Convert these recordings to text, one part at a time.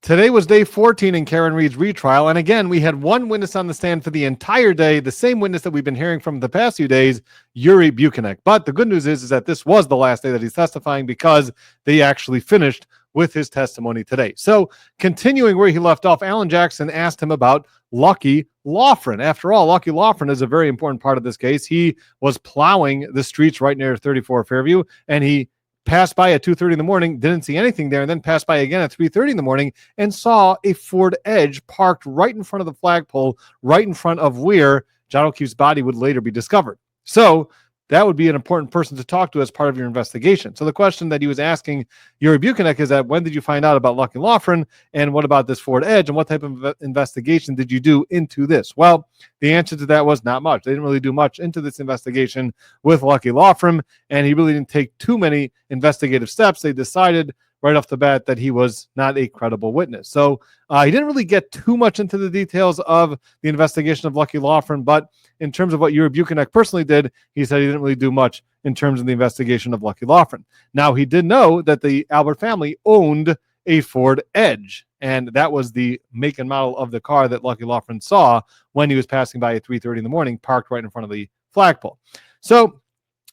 Today was day 14 in Karen Reed's retrial. And again, we had one witness on the stand for the entire day, the same witness that we've been hearing from the past few days, Yuri Buchanek. But the good news is that this was the last day that he's testifying because they actually finished with his testimony today. So continuing where he left off, Alan Jackson asked him about Lucky Louren. After all, Lucky Louren is a very important part of this case. He was plowing the streets right near 34 Fairview, and he passed by at 2:30 in the morning, didn't see anything there, and then passed by again at 3:30 in the morning and saw a Ford Edge parked right in front of the flagpole, right in front of where John O'Keefe's body would later be discovered. So that would be an important person to talk to as part of your investigation. So the question that he was asking Yuri Buchanek is that when did you find out about Lucky Louren, and what about this Ford Edge, and what type of investigation did you do into this? Well, the answer to that was not much. They didn't really do much into this investigation with Lucky Louren, and he really didn't take too many investigative steps. They decided right off the bat that he was not a credible witness. So he didn't really get too much into the details of the investigation of Lucky Louren, but in terms of what Yuri Buchanek personally did, he said he didn't really do much in terms of the investigation of Lucky Louren. Now, he did know that the Albert family owned a Ford Edge, and that was the make and model of the car that Lucky Louren saw when he was passing by at 3:30 in the morning, parked right in front of the flagpole. So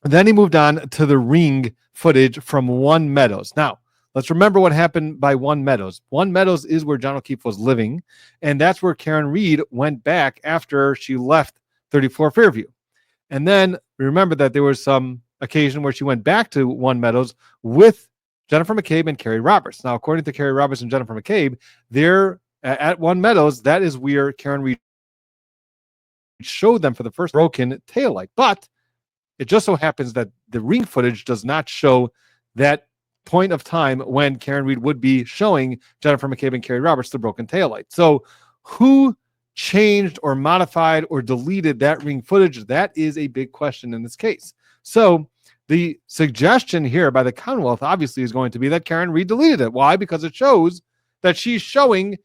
then he moved on to the ring footage from One Meadows. Now, let's remember what happened by One Meadows. One Meadows is where John O'Keefe was living, and that's where Karen Reed went back after she left 34 Fairview. And then remember that there was some occasion where she went back to One Meadows with Jennifer McCabe and Carrie Roberts. Now, according to Carrie Roberts and Jennifer McCabe, they're at One Meadows. That is where Karen Reed showed them for the first broken taillight. But it just so happens that the ring footage does not show that point of time when Karen Reed would be showing Jennifer McCabe and Carrie Roberts the broken taillight. So who changed or modified or deleted that ring footage? That is a big question in this case. So the suggestion here by the Commonwealth obviously is going to be that Karen Reed deleted it. Why? Because it shows that she's showing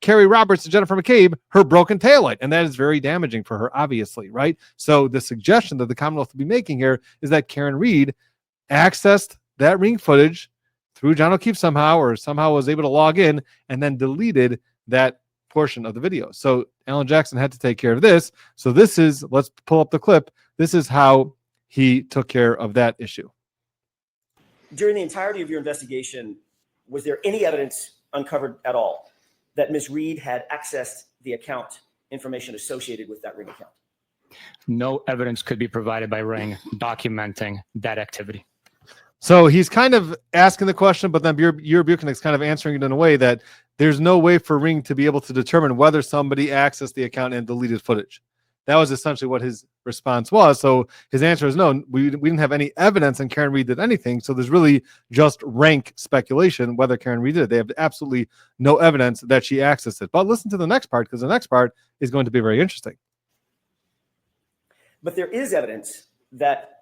Carrie Roberts and Jennifer McCabe her broken taillight, and that is very damaging for her, obviously, right? So the suggestion that the Commonwealth will be making here is that Karen Reed accessed that ring footage through John O'Keefe somehow, or somehow was able to log in and then deleted that portion of the video. So Alan Jackson had to take care of this. So this is, let's pull up the clip. This is how he took care of that issue. During the entirety of your investigation, was there any evidence uncovered at all that Ms. Reed had accessed the account information associated with that ring account? No evidence could be provided by Ring documenting that activity. So he's kind of asking the question, but then Yuri Buchanek's kind of answering it in a way that there's no way for Ring to be able to determine whether somebody accessed the account and deleted footage. That was essentially what his response was. So his answer is no, we didn't have any evidence and Karen Reed did anything. So there's really just rank speculation whether Karen Reed did it. They have absolutely no evidence that she accessed it. But listen to the next part, because the next part is going to be very interesting. But there is evidence that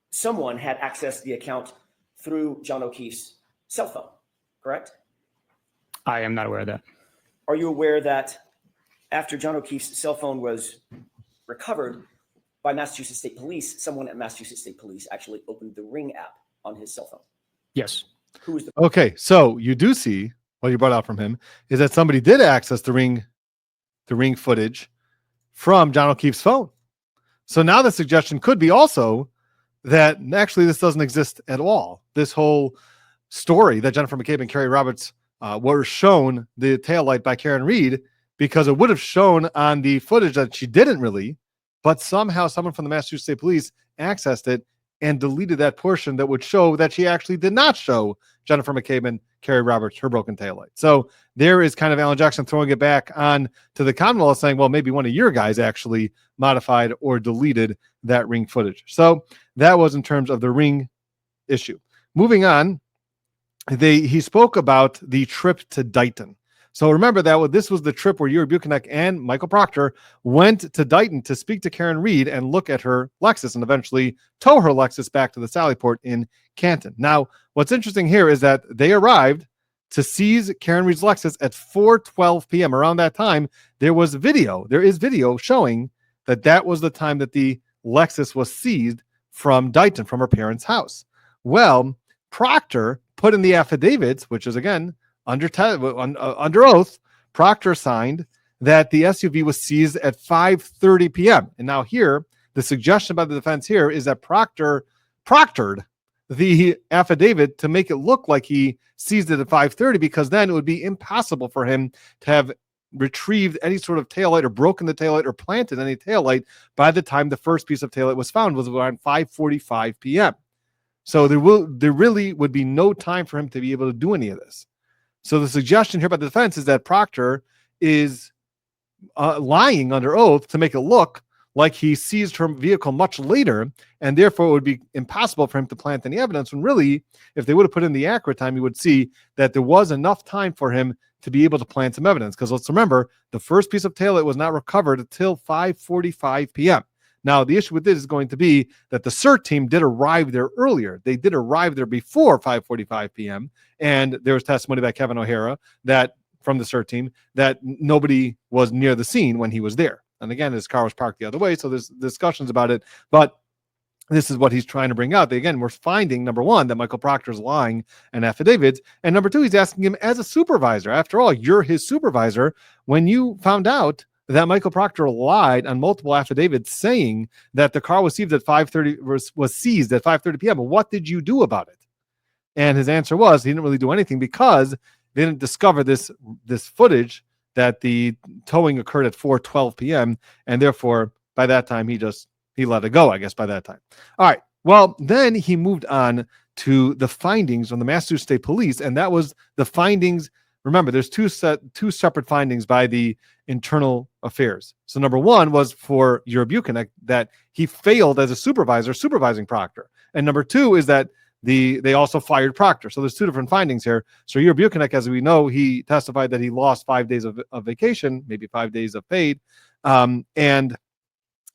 someone had accessed the account through John O'Keefe's cell phone, correct? I am not aware of that. Are you aware that after John O'Keefe's cell phone was recovered by Massachusetts State Police, someone at Massachusetts State Police actually opened the Ring app on his cell phone? Yes. Who was the Okay, so you do see what you brought out from him is that somebody did access the ring footage from John O'Keefe's phone. So now the suggestion could be also that actually this doesn't exist at all. This whole story that Jennifer McCabe and Carrie Roberts were shown the taillight by Karen Reed, because it would have shown on the footage that she didn't really, but somehow someone from the Massachusetts State Police accessed it and deleted that portion that would show that she actually did not show Jennifer McCabe and Carrie Roberts her broken taillight. So there is kind of Alan Jackson throwing it back on to the Commonwealth saying, well, maybe one of your guys actually modified or deleted that ring footage. So that was in terms of the ring issue. Moving on, he spoke about the trip to Dighton. So remember that this was the trip where Yuri Buchanek and Michael Proctor went to Dighton to speak to Karen Reed and look at her Lexus and eventually tow her Lexus back to the Sallyport in Canton. Now, what's interesting here is that they arrived to seize Karen Reed's Lexus at 4:12 p.m. Around that time, there is video showing that was the time that the Lexus was seized from Dighton, from her parents' house. Well, Proctor put in the affidavits, which is, again, under oath, Proctor signed that the SUV was seized at 5:30 p.m. And now here, the suggestion by the defense here is that Proctor proctored the affidavit to make it look like he seized it at 5:30, because then it would be impossible for him to have retrieved any sort of taillight or broken the taillight or planted any taillight by the time the first piece of taillight was found, was around 5:45 p.m. So there really would be no time for him to be able to do any of this. So the suggestion here by the defense is that Proctor is lying under oath to make it look like he seized her vehicle much later, and therefore it would be impossible for him to plant any evidence, when really, if they would have put in the accurate time, you would see that there was enough time for him to be able to plant some evidence. Because let's remember, the first piece of taillight was not recovered until 5:45 p.m. Now, the issue with this is going to be that the CERT team did arrive there earlier. They did arrive there before 5:45 p.m., and there was testimony by Kevin O'Hara that from the CERT team that nobody was near the scene when he was there. And again, his car was parked the other way, so there's discussions about it. But this is what he's trying to bring out. Again, we're finding, number one, that Michael Proctor's lying in affidavits. And number two, he's asking him as a supervisor. After all, you're his supervisor. When you found out that Michael Proctor lied on multiple affidavits saying that the car was seized at 5:30 p.m., what did you do about it? And his answer was he didn't really do anything, because they didn't discover this footage that the towing occurred at 4:12 p.m. And therefore, by that time, he let it go, I guess, by that time. All right. Well, then he moved on to the findings from the Massachusetts State Police, and that was the findings. Remember, there's two separate findings by the internal affairs. So number one was for Yuri Buchanan, that he failed as a supervisor supervising Proctor. And number two is that they also fired Proctor. So there's two different findings here. So Yuri Buchanan, as we know, he testified that he lost 5 days of vacation, maybe 5 days of paid. And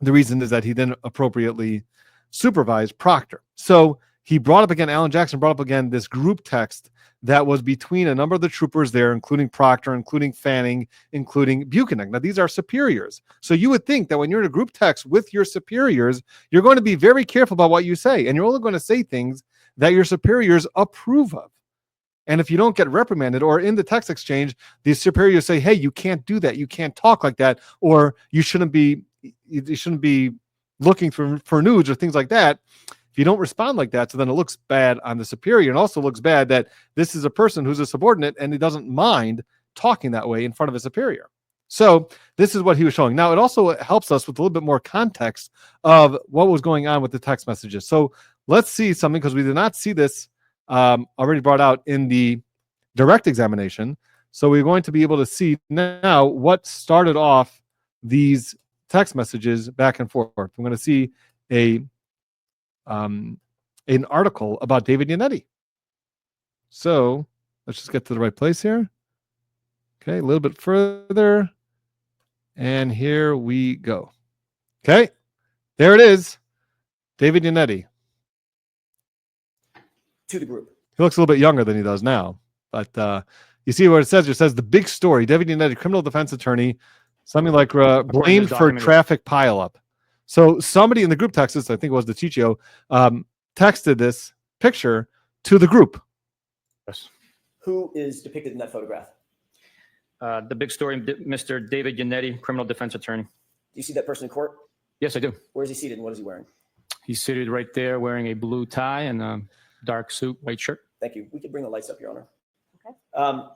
the reason is that he didn't appropriately supervise Proctor. So he brought up again, Alan Jackson brought up again this group text that was between a number of the troopers there, including Proctor, including Fanning, including Buchanan. Now, these are superiors. So you would think that when you're in a group text with your superiors, you're going to be very careful about what you say. And you're only going to say things that your superiors approve of. And if you don't get reprimanded, or in the text exchange, the superiors say, hey, you can't do that. You can't talk like that. Or you shouldn't be looking for nudes or things like that. If you don't respond like that, so then it looks bad on the superior, and also looks bad that this is a person who's a subordinate and he doesn't mind talking that way in front of a superior. So this is what he was showing. Now, it also helps us with a little bit more context of what was going on with the text messages. So let's see something, because we did not see this already brought out in the direct examination. So we're going to be able to see now what started off these text messages back and forth. I'm going to see an article about David Yannetti. So let's just get to the right place here. Okay, a little bit further. And here we go. Okay, there it is. David Yannetti. To the group. He looks a little bit younger than he does now. But you see what it says? It says the big story. David Yannetti, criminal defense attorney, something like blamed for traffic pileup. So somebody in the group text, I think it was the Chichio, texted this picture to the group. Yes. Who is depicted in that photograph? The big story, Mr. David Yannetti, criminal defense attorney. Do you see that person in court? Yes, I do. Where is he seated and what is he wearing? He's seated right there wearing a blue tie and a dark suit, white shirt. Thank you. We can bring the lights up, Your Honor. Okay.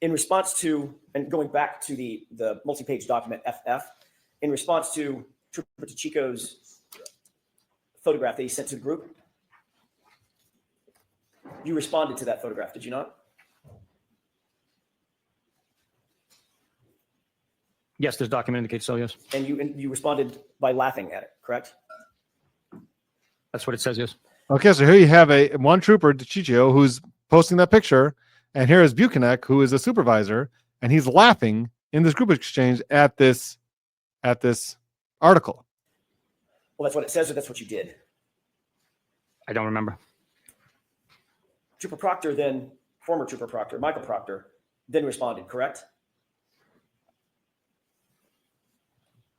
In response to, and going back to the multi-page document FF, in response to Trooper Tachiko's photograph that he sent to the group, you responded to that photograph, did you not? Yes, this document indicates so, yes. And you responded by laughing at it, correct? That's what it says, yes. Okay, so here you have one trooper, Chichio, who's posting that picture, and here is Buchanan, who is a supervisor, and he's laughing in this group exchange at this article. Well, that's what it says, or that's what you did? I don't remember. Trooper Proctor then, former Trooper Proctor, Michael Proctor, then responded, correct?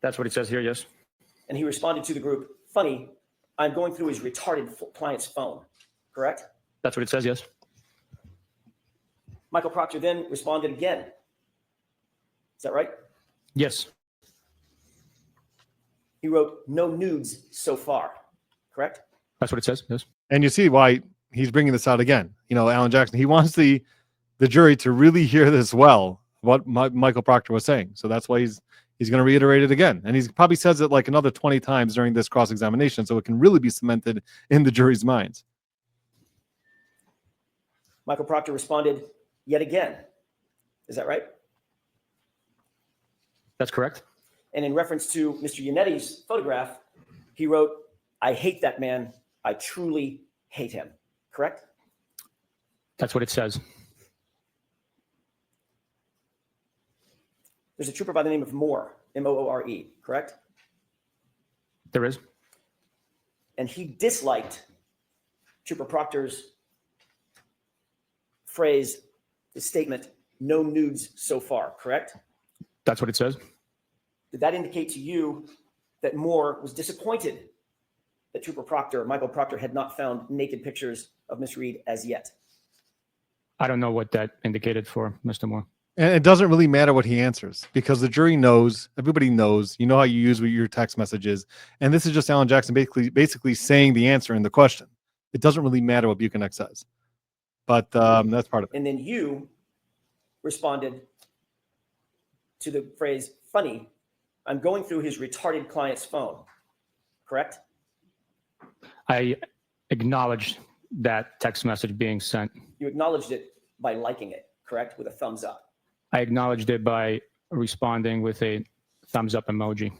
That's what it says here, yes. And he responded to the group, funny, I'm going through his retarded client's phone, correct? That's what it says, yes. Michael Proctor then responded again. Is that right? Yes, He wrote, no nudes so far, correct? that's what it says. Yes. And you see why he's bringing this out again. Alan Jackson, he wants the jury to really hear this well, what Michael Proctor was saying. So that's why he's going to reiterate it again. And he's probably says it like another 20 times during this cross-examination, so it can really be cemented in the jury's minds. Michael Proctor responded yet again. Is that right? That's correct. And in reference to Mr. Yanetti's photograph, he wrote, I hate that man. I truly hate him. Correct? That's what it says. There's a trooper by the name of Moore, M-O-O-R-E, correct? There is. And he disliked Trooper Proctor's phrase, the statement, no nudes so far, correct? That's what it says. Did that indicate to you that Moore was disappointed that Trooper Proctor, Michael Proctor, had not found naked pictures of Miss Reed as yet? I don't know what that indicated for Mr. Moore. And it doesn't really matter what he answers because the jury knows, everybody knows, you know how you use your text messages. And this is just Alan Jackson basically saying the answer in the question. It doesn't really matter what Buchanan says. But that's part of it. And then you responded to the phrase, funny, I'm going through his retarded client's phone, correct? I acknowledged that text message being sent. You acknowledged it by liking it, correct? With a thumbs up. I acknowledged it by responding with a thumbs up emoji.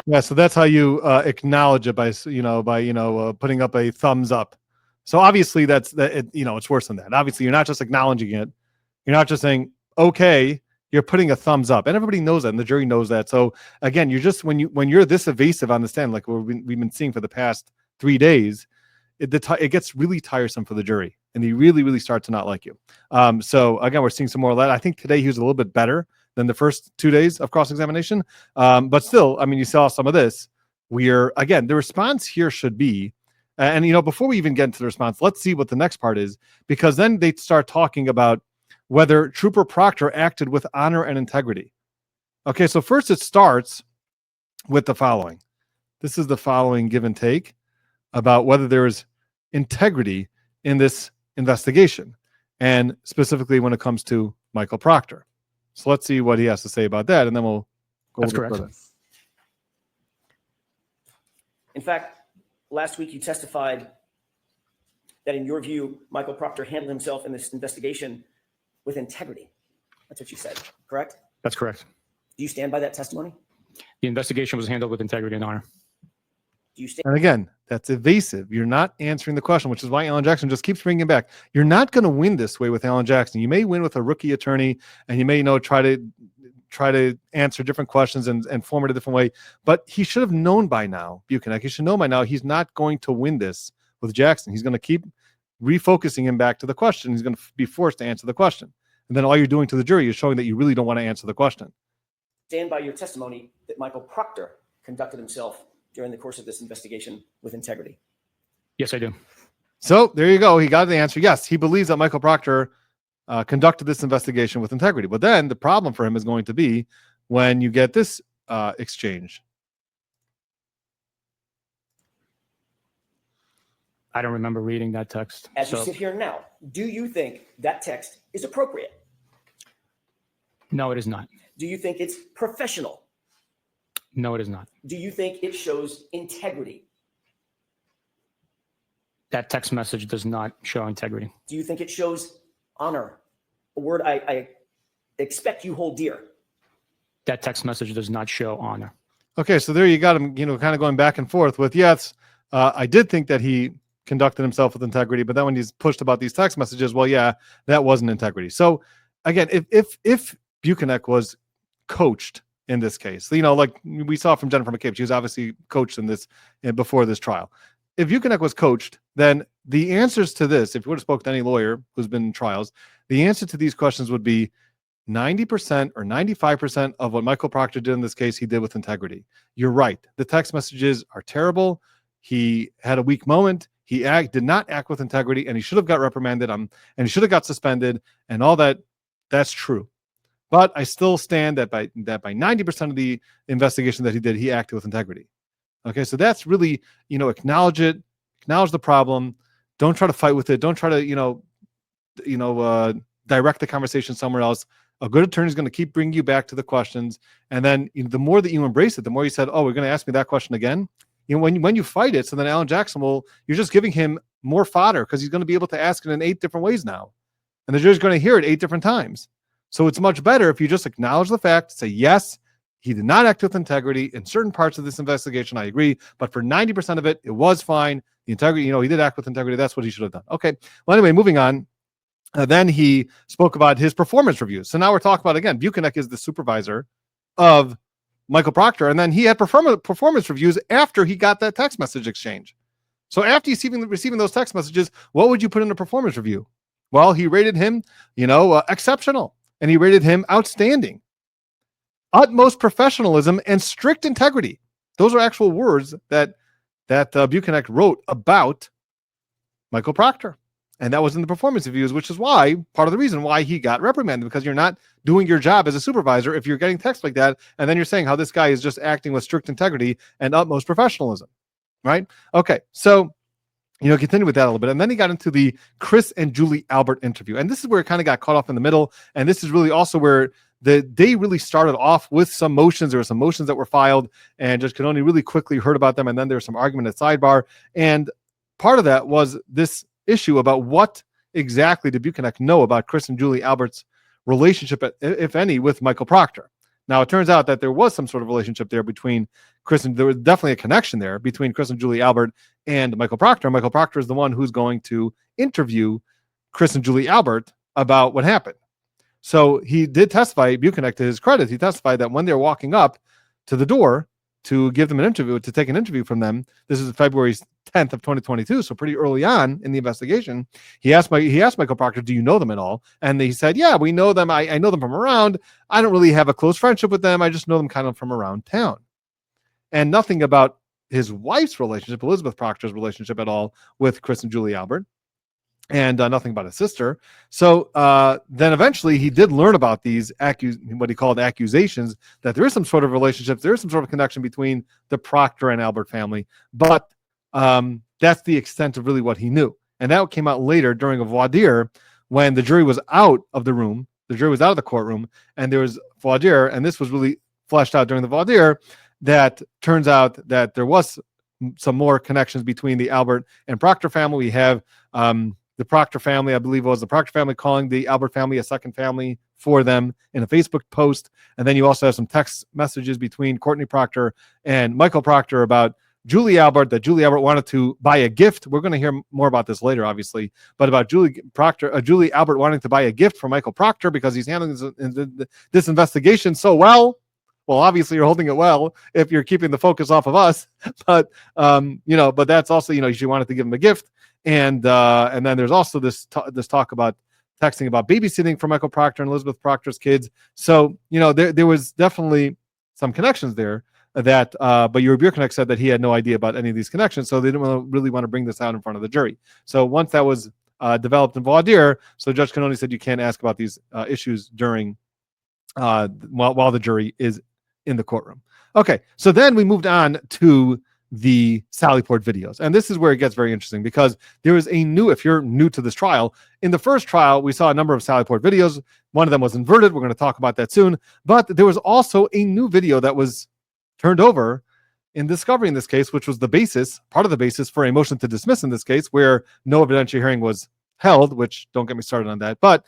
Yeah, so that's how you acknowledge it by putting up a thumbs up. So obviously it's worse than that. Obviously, you're not just acknowledging it. You're not just saying, okay, you're putting a thumbs up. And everybody knows that, and the jury knows that. So again, you're just when you're this evasive on the stand, like we've been seeing for the past 3 days, it gets really tiresome for the jury, and they really, really start to not like you. So again, we're seeing some more of that. I think today he was a little bit better than the first 2 days of cross-examination. But still, I mean, you saw some of this. The response here should be, and before we even get into the response, let's see what the next part is, because then they start talking about whether Trooper Proctor acted with honor and integrity. Okay, so first it starts with the following. This is the following give and take about whether there is integrity in this investigation, and specifically when it comes to Michael Proctor. So let's see what he has to say about that, and then we'll go That's a bit correct. further. In fact, last week you testified that in your view, Michael Proctor handled himself in this investigation with integrity. That's what you said, correct? That's correct. Do you stand by that testimony? The investigation was handled with integrity and honor. Do you stand? And again, that's evasive. You're not answering the question, which is why Alan Jackson just keeps bringing it back. You're not going to win this way with Alan Jackson. You may win with a rookie attorney, and you may try to answer different questions and form it a different way. But he should have known by now, Buchanan. He should know by now he's not going to win this with Jackson. He's going to keep refocusing him back to the question. He's going to be forced to answer the question. And then all you're doing to the jury is showing that you really don't want to answer the question. Stand by your testimony that Michael Proctor conducted himself during the course of this investigation with integrity. Yes, I do. So there you go. He got the answer. Yes, he believes that Michael Proctor conducted this investigation with integrity. But then the problem for him is going to be when you get this exchange. I don't remember reading that text. As you sit here now, do you think that text is appropriate? No, it is not. Do you think it's professional? No, it is not. Do you think it shows integrity? That text message does not show integrity. Do you think it shows honor? A word I expect you hold dear. That text message does not show honor. Okay, so there you got him, kind of going back and forth with, yes, I did think that he conducted himself with integrity, but then when he's pushed about these text messages, well, yeah, that wasn't integrity. So again, if Buchanan was coached in this case, like we saw from Jennifer McCabe, she was obviously coached in this before this trial. If Buchanan was coached, then the answers to this, if you would have spoken to any lawyer who's been in trials, the answer to these questions would be 90% or 95% of what Michael Proctor did in this case, he did with integrity. You're right. The text messages are terrible. He had a weak moment. He did not act with integrity, and he should have got reprimanded, and he should have got suspended, and all that. That's true. But I still stand that by 90% of the investigation that he did, he acted with integrity. Okay, so that's really, acknowledge it, acknowledge the problem. Don't try to fight with it. Don't try to, direct the conversation somewhere else. A good attorney is going to keep bringing you back to the questions, and then the more that you embrace it, the more you said, "Oh, we're going to ask me that question again." When you fight it, so then Alan Jackson you're just giving him more fodder because he's going to be able to ask it in 8 different ways now, and the jury's going to hear it 8 different times. So it's much better if you just acknowledge the fact, say, yes, he did not act with integrity in certain parts of this investigation. I agree. But for 90% of it, it was fine. The integrity, he did act with integrity. That's what he should have done. Okay. Well, anyway, moving on. Then he spoke about his performance reviews. So now we're talking about, again, Buchanan is the supervisor of Michael Proctor. And then he had performance reviews after he got that text message exchange. So after receiving those text messages, what would you put in a performance review? Well, he rated him, exceptional. And he rated him outstanding. Utmost professionalism and strict integrity. Those are actual words that Buchanan wrote about Michael Proctor. And that was in the performance reviews, which is why, part of the reason why he got reprimanded, because you're not doing your job as a supervisor if you're getting text like that, and then you're saying how this guy is just acting with strict integrity and utmost professionalism, right? Okay, so, continue with that a little bit. And then he got into the Chris and Julie Albert interview. And this is where it kind of got caught off in the middle. And this is really also where the day really started off with some motions. There were some motions that were filed, and Judge Cannoni really quickly heard about them. And then there was some argument at sidebar. And part of that was this issue about what exactly did Buchanan know about Chris and Julie Albert's relationship, if any, with Michael Proctor. Now, it turns out that there was some sort of relationship there between there was definitely a connection there between Chris and Julie Albert and Michael Proctor. Michael Proctor is the one who's going to interview Chris and Julie Albert about what happened. So he did testify, Buchanan, to his credit, he testified that when they're walking up to the door to give them an interview, to take an interview from them, this is February 10th of 2022, so pretty early on in the investigation, he asked Michael Proctor, do you know them at all? And he said, yeah, we know them. I know them from around. I don't really have a close friendship with them. I just know them kind of from around town. And nothing about his wife's relationship, Elizabeth Proctor's relationship at all with Chris and Julie Albert, and nothing about his sister. So then eventually he did learn about these what he called accusations, that there is some sort of relationship, there is some sort of connection between the Proctor and Albert family, but that's the extent of really what he knew. And that came out later during a voir dire when the jury was out of the room, the jury was out of the courtroom, and there was voir dire, and this was really fleshed out during the voir dire, that turns out that there was some more connections between the Albert and Proctor family. We have the Proctor family, I believe it was the Proctor family, calling the Albert family a second family for them in a Facebook post. And then you also have some text messages between Courtney Proctor and Michael Proctor about Julie Albert, that Julie Albert wanted to buy a gift. We're going to hear more about this later, obviously, but about Julie Albert wanting to buy a gift for Michael Proctor because he's handling this investigation so well. Well, obviously you're holding it well if you're keeping the focus off of us, but but that's also, she wanted to give him a gift. And then there's also this talk about texting about babysitting for Michael Proctor and Elizabeth Proctor's kids. So, there was definitely some connections there that, but Yuri Buchanan said that he had no idea about any of these connections. So they didn't really want to bring this out in front of the jury. So once that was developed in voir dire, so Judge Cannoni said you can't ask about these issues during, while the jury is in the courtroom. Okay. So then we moved on to the Sallyport videos. And this is where it gets very interesting, because there is if you're new to this trial, in the first trial, we saw a number of Sallyport videos. One of them was inverted. We're going to talk about that soon. But there was also a new video that was turned over in discovery in this case, which was part of the basis for a motion to dismiss in this case, where no evidentiary hearing was held, which don't get me started on that. But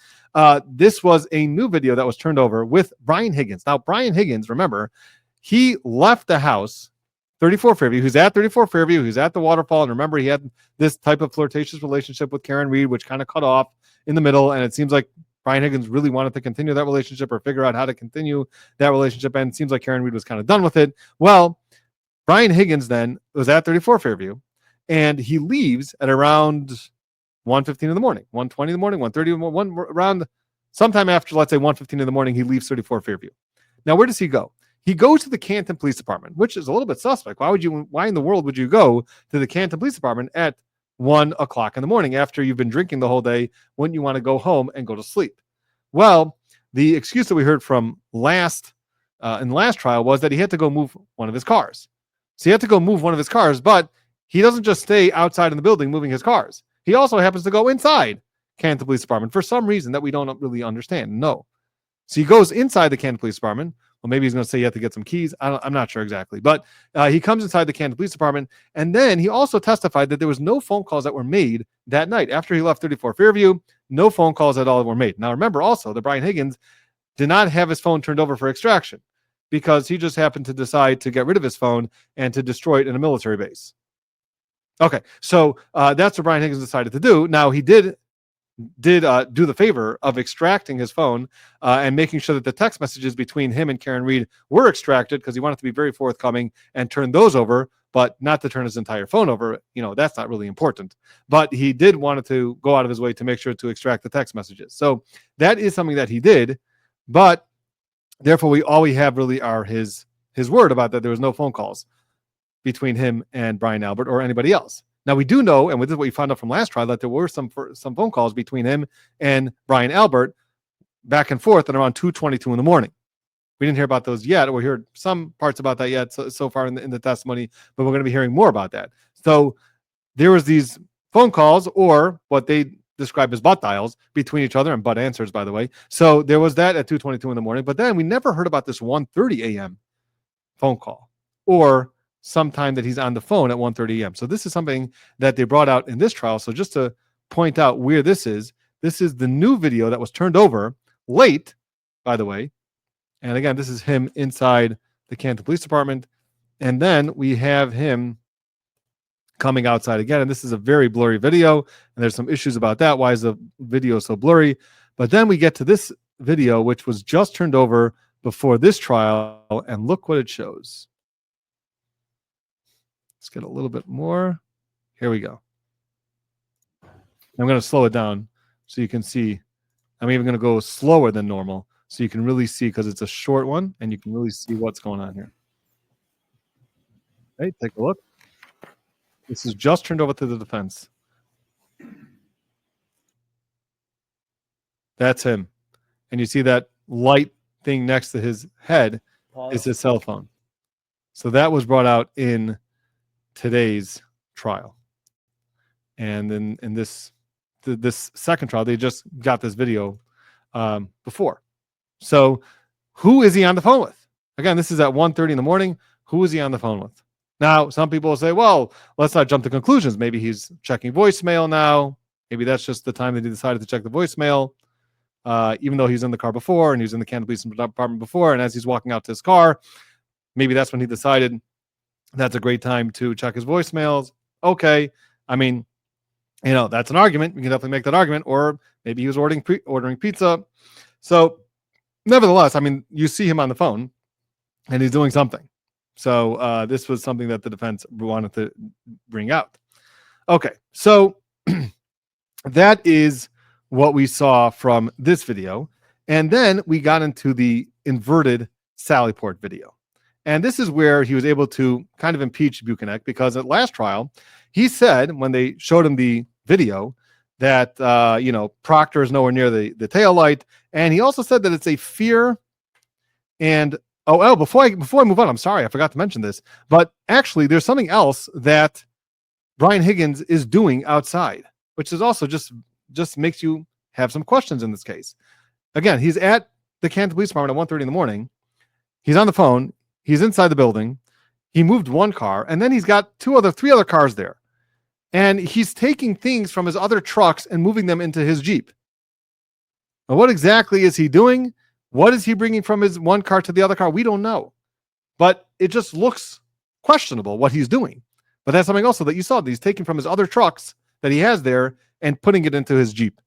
this was a new video that was turned over with Brian Higgins. Now, Brian Higgins, remember, he left the house 34 Fairview. Who's at 34 Fairview, who's at the waterfall. And remember, he had this type of flirtatious relationship with Karen Reed, which kind of cut off in the middle. And it seems like Brian Higgins really wanted to continue that relationship or figure out how to continue that relationship. And it seems like Karen Reed was kind of done with it. Well, Brian Higgins then was at 34 Fairview, and he leaves at around 1:15 in the morning, 1:20 in the morning, 1:30, around sometime after, let's say 1:15 in the morning, he leaves 34 Fairview. Now, where does he go? He goes to the Canton Police Department, which is a little bit suspect. Why in the world would you go to the Canton Police Department at 1 o'clock in the morning after you've been drinking the whole day when you want to go home and go to sleep. Well, the excuse that we heard from in the last trial was that he had to go move one of his cars. So he had to go move one of his cars, but he doesn't just stay outside in the building moving his cars. He also happens to go inside Canton Police Department for some reason that we don't really understand. No. So he goes inside the Canton Police Department. Well, maybe he's going to say you have to get some keys. I'm not sure exactly. But he comes inside the Canton Police Department. And then he also testified that there was no phone calls that were made that night. After he left 34 Fairview, no phone calls at all were made. Now, remember also that Brian Higgins did not have his phone turned over for extraction because he just happened to decide to get rid of his phone and to destroy it in a military base. Okay, so that's what Brian Higgins decided to do. Now, he did do the favor of extracting his phone and making sure that the text messages between him and Karen Reed were extracted because he wanted to be very forthcoming and turn those over, but not to turn his entire phone over. You know, that's not really important. But he did want to go out of his way to make sure to extract the text messages. So that is something that he did, but therefore all we have really are his word about that there was no phone calls between him and Brian Albert or anybody else. Now, we do know, and this is what we found out from last trial, that there were some phone calls between him and Brian Albert back and forth at around 2:22 in the morning. We didn't hear about those yet, or we heard some parts about that yet so far in the testimony, but we're going to be hearing more about that. So there was these phone calls, or what they describe as butt dials, between each other, and butt answers, by the way. So there was that at 2:22 in the morning, but then we never heard about this 1:30 a.m. phone call, or sometime that he's on the phone at 1:30 a.m. So this is something that they brought out in this trial. So just to point out where this is the new video that was turned over late, by the way. And again, this is him inside the Canton Police Department. And then we have him coming outside again. And this is a very blurry video. And there's some issues about that. Why is the video so blurry? But then we get to this video, which was just turned over before this trial. And look what it shows. Let's get a little bit more. Here we go. I'm going to slow it down so you can see. I'm even going to go slower than normal so you can really see, because it's a short one and you can really see what's going on here. Okay, take a look. This is just turned over to the defense. That's him. And you see that light thing next to his head is his cell phone. So that was brought out in today's trial. And then in this second trial, they just got this video before. So who is he on the phone with? Again, this is at 1:30 in the morning. Who is he on the phone with? Now, some people will say, well, let's not jump to conclusions. Maybe he's checking voicemail now. Maybe that's just the time that he decided to check the voicemail, even though he's in the car before and he was in the Canton Police Department before. And as he's walking out to his car, maybe that's when he decided that's a great time to check his voicemails. Okay. I mean, you know, that's an argument. We can definitely make that argument. Or maybe he was ordering pizza. So nevertheless, I mean, you see him on the phone and he's doing something. So this was something that the defense wanted to bring out. Okay. So that is what we saw from this video. And then we got into the inverted Sallyport video. And this is where he was able to kind of impeach Buchanan, because at last trial, he said when they showed him the video that, Proctor is nowhere near the tail light. And he also said that it's a fear. And, before I move on, I'm sorry, I forgot to mention this. But actually, there's something else that Brian Higgins is doing outside, which is also just makes you have some questions in this case. Again, he's at the Canton Police Department at 1:30 in the morning. He's on the phone. He's inside the building. He moved one car, and then he's got three other cars there. And he's taking things from his other trucks and moving them into his Jeep. Now, what exactly is he doing? What is he bringing from his one car to the other car? We don't know. But it just looks questionable what he's doing. But that's something also that you saw. That he's taking from his other trucks that he has there and putting it into his Jeep.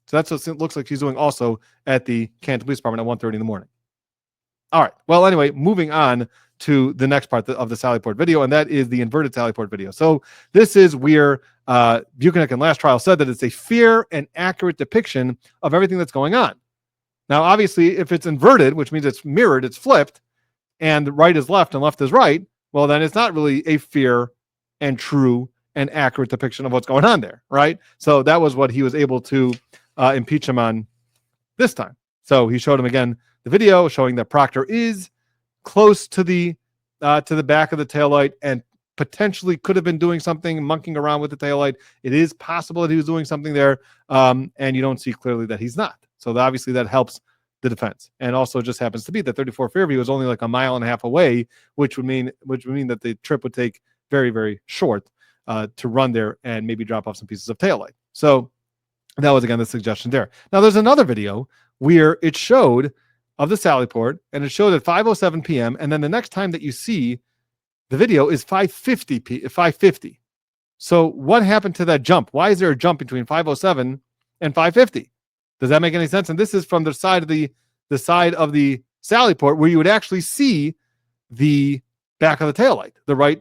So that's what it looks like he's doing also at the Canton Police Department at 1:30 in the morning. All right. Well, anyway, moving on to the next part of the Sallyport video, and that is the inverted Sallyport video. So this is where Buchanan in last trial said that it's a fair and accurate depiction of everything that's going on. Now, obviously, if it's inverted, which means it's mirrored, it's flipped, and right is left and left is right, well, then it's not really a fair and true and accurate depiction of what's going on there, right? So that was what he was able to impeach him on this time. So he showed him again the video showing that Proctor is close to the back of the taillight and potentially could have been doing something, monkeying around with the taillight. It is possible that he was doing something there, and you don't see clearly that he's not. So obviously that helps the defense. And also just happens to be that 34 Fairview is only like a mile and a half away, which would mean that the trip would take very, very short to run there and maybe drop off some pieces of taillight. So that was, again, the suggestion there. Now, there's another video where it showed of the Sallyport, and it showed at 5:07 p.m. And then the next time that you see the video is 5:50. So what happened to that jump? Why is there a jump between 5:07 and 5:50? Does that make any sense? And this is from the side of the Sallyport, where you would actually see the back of the taillight, the right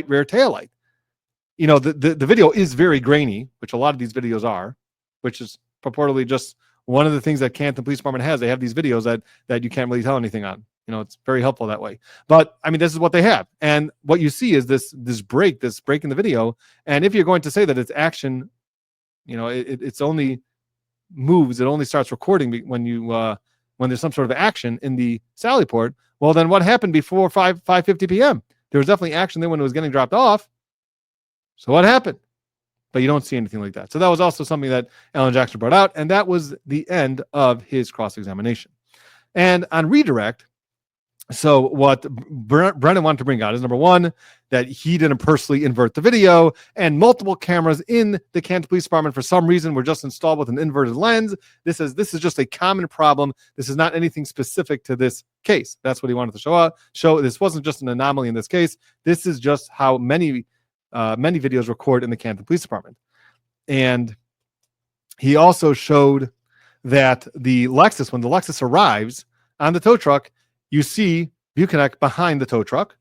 rear taillight. You know, the video is very grainy, which a lot of these videos are, which is purportedly just one of the things that Canton Police Department has. They have these videos that you can't really tell anything on. You know, it's very helpful that way. But I mean, this is what they have. And what you see is this break in the video. And if you're going to say that it's action, you know, it's only moves, it only starts recording when there's some sort of action in the Sallyport. Well, then what happened before 5:50 p.m.? There was definitely action there when it was getting dropped off. So what happened? But you don't see anything like that. So that was also something that Alan Jackson brought out, and that was the end of his cross-examination. And on redirect, so what Brennan wanted to bring out is, number one, that he didn't personally invert the video, and multiple cameras in the Canton Police Department for some reason were just installed with an inverted lens. This is just a common problem. This is not anything specific to this case. That's what he wanted to show. This wasn't just an anomaly in this case. This is just how many videos record in the Canton Police Department. And he also showed that when the Lexus arrives on the tow truck, you see Buchanan behind the tow truck,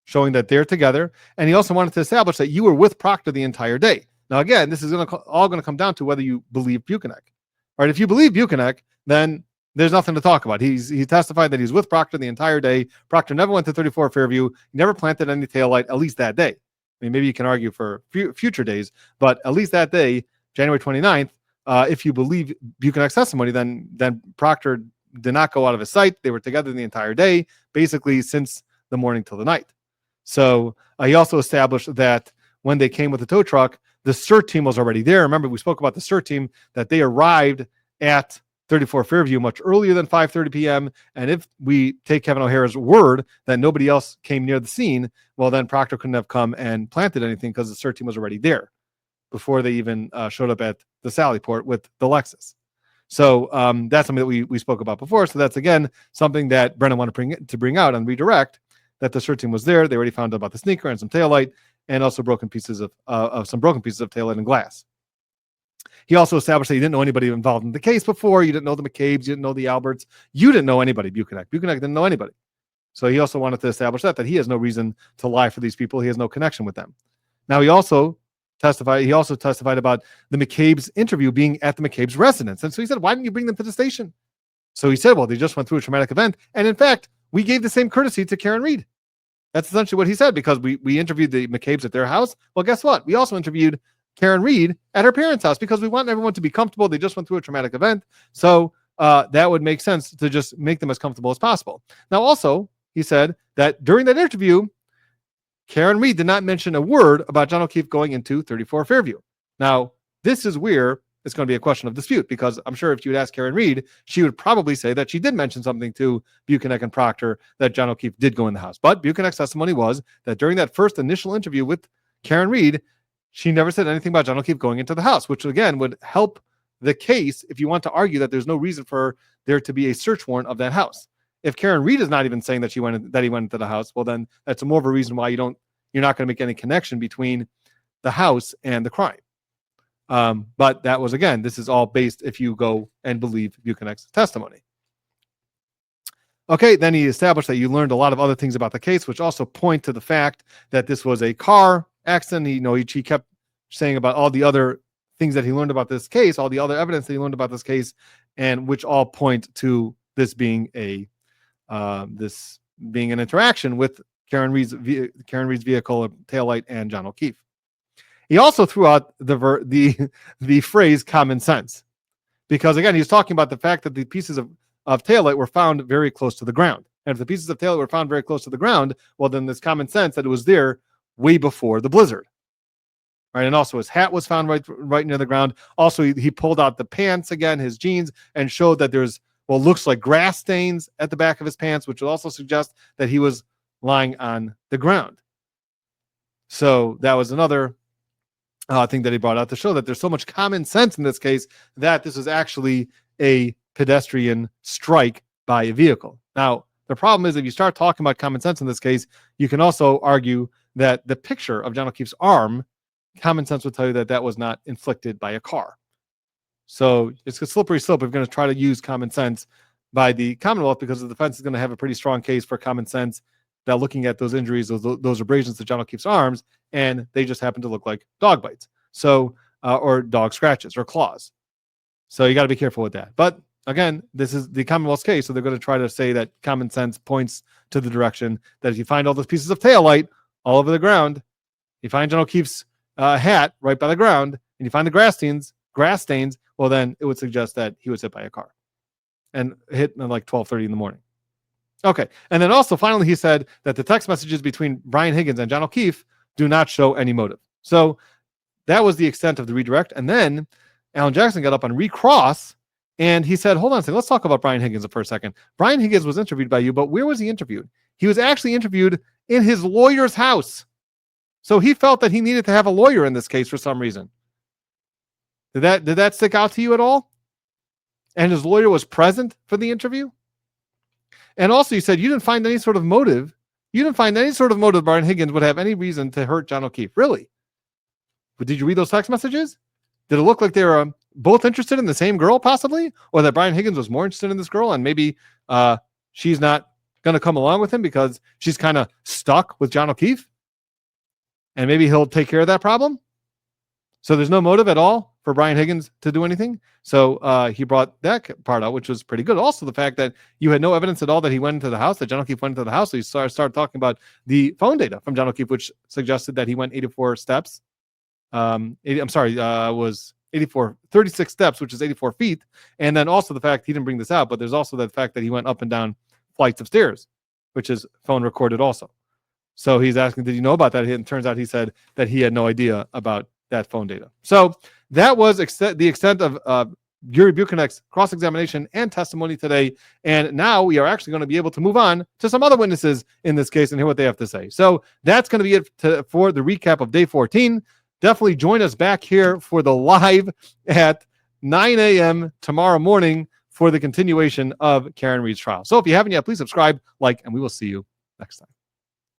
showing that they're together. And he also wanted to establish that you were with Proctor the entire day. Now, again, this is all going to come down to whether you believe Buchanan. All right, if you believe Buchanan, then there's nothing to talk about. He testified that he's with Proctor the entire day. Proctor never went to 34 Fairview. He never planted any taillight, at least that day. I mean, maybe you can argue for future days, but at least that day, January 29th, if you believe Buchanan's testimony, then Proctor did not go out of his sight. They were together the entire day, basically since the morning till the night. So he also established that when they came with the tow truck, the CERT team was already there. Remember, we spoke about the CERT team, that they arrived at 34 Fairview much earlier than 5:30 p.m. And if we take Kevin O'Hara's word that nobody else came near the scene, well, then Proctor couldn't have come and planted anything because the CERT team was already there before they even showed up at the Sallyport with the Lexus. So that's something that we spoke about before. So that's, again, something that Brennan wanted to bring out on redirect, that the CERT team was there. They already found out about the sneaker and some taillight, and also broken pieces of taillight and glass. He also established that he didn't know anybody involved in the case before. You didn't know the McCabe's, you didn't know the Alberts. You didn't know anybody, Buchanan. Buchanan didn't know anybody. So he also wanted to establish that he has no reason to lie for these people. He has no connection with them. Now, he also testified about the McCabe's interview being at the McCabe's residence. And so he said, why didn't you bring them to the station? So he said, well, they just went through a traumatic event. And in fact, we gave the same courtesy to Karen Reed. That's essentially what he said, because we interviewed the McCabe's at their house. Well, guess what? We also interviewed Karen Reed at her parents' house because we want everyone to be comfortable. They just went through a traumatic event. So that would make sense to just make them as comfortable as possible. Now, also, he said that during that interview, Karen Reed did not mention a word about John O'Keefe going into 34 Fairview. Now, this is where it's going to be a question of dispute, because I'm sure if you would ask Karen Reed, she would probably say that she did mention something to Buchanan and Proctor that John O'Keefe did go in the house. But Buchanan's testimony was that during that first initial interview with Karen Reed, she never said anything about John O'Keefe going into the house, which, again, would help the case if you want to argue that there's no reason for there to be a search warrant of that house. If Karen Reed is not even saying that he went into the house, well, then that's more of a reason why you're not going to make any connection between the house and the crime. But that was, again, this is all based if you go and believe Buchanan's testimony. Okay, then he established that you learned a lot of other things about the case, which also point to the fact that this was a car accident. He kept saying about all the other things that he learned about this case, all the other evidence that he learned about this case, and which all point to this being an interaction with Karen Reed's vehicle, taillight, and John O'Keefe. He also threw out the phrase common sense, because again, he was talking about the fact that the pieces of taillight were found very close to the ground. And if the pieces of taillight were found very close to the ground, well, then there's common sense that it was there way before the blizzard. Right. And also his hat was found right near the ground. Also, he pulled out the pants again, his jeans, and showed that there's looks like grass stains at the back of his pants, which would also suggest that he was lying on the ground. So that was another thing that he brought out to show that there's so much common sense in this case that this was actually a pedestrian strike by a vehicle. Now, the problem is if you start talking about common sense in this case, you can also argue that the picture of John O'Keefe's arm, common sense would tell you that that was not inflicted by a car. So it's a slippery slope if you're going to try to use common sense by the Commonwealth, because the defense is going to have a pretty strong case for common sense that looking at those injuries, those abrasions to John O'Keefe's arms, and they just happen to look like dog bites. So, or dog scratches or claws. So you got to be careful with that. But again, this is the Commonwealth's case, so they're going to try to say that common sense points to the direction that if you find all those pieces of taillight all over the ground, you find John O'Keefe's hat right by the ground, and you find the grass stains, well, then it would suggest that he was hit by a car and hit at like 12:30 in the morning. Okay. And then also, finally, he said that the text messages between Brian Higgins and John O'Keefe do not show any motive. So that was the extent of the redirect. And then Alan Jackson got up on recross, and he said, hold on a second, let's talk about Brian Higgins for a second. Brian Higgins was interviewed by you, but where was he interviewed? He was actually interviewed in his lawyer's house. So he felt that he needed to have a lawyer in this case for some reason. Did that stick out to you at all? And his lawyer was present for the interview? And also, you said you didn't find any sort of motive. You didn't find any sort of motive Brian Higgins would have any reason to hurt John O'Keefe. Really? But did you read those text messages? Did it look like they were both interested in the same girl, possibly? Or that Brian Higgins was more interested in this girl, and maybe she's not going to come along with him because she's kind of stuck with John O'Keefe? And maybe he'll take care of that problem? So there's no motive at all for Brian Higgins to do anything. So he brought that part out, which was pretty good. Also, the fact that you had no evidence at all that he went into the house, that John O'Keefe went into the house. So you started talking about the phone data from John O'Keefe, which suggested that he went 84 steps. Was 36 steps, which is 84 feet. And then also the fact, he didn't bring this out, but there's also the fact that he went up and down flights of stairs, which is phone recorded also. So he's asking, did you know about that? And it turns out he said that he had no idea about that phone data. So that was the extent of Yuri Buchanek's cross-examination and testimony today. And now we are actually going to be able to move on to some other witnesses in this case and hear what they have to say. So that's going to be it for the recap of day 14. Definitely join us back here for the live at 9 a.m. tomorrow morning for the continuation of Karen Reed's trial. So if you haven't yet, please subscribe, like, and we will see you next time.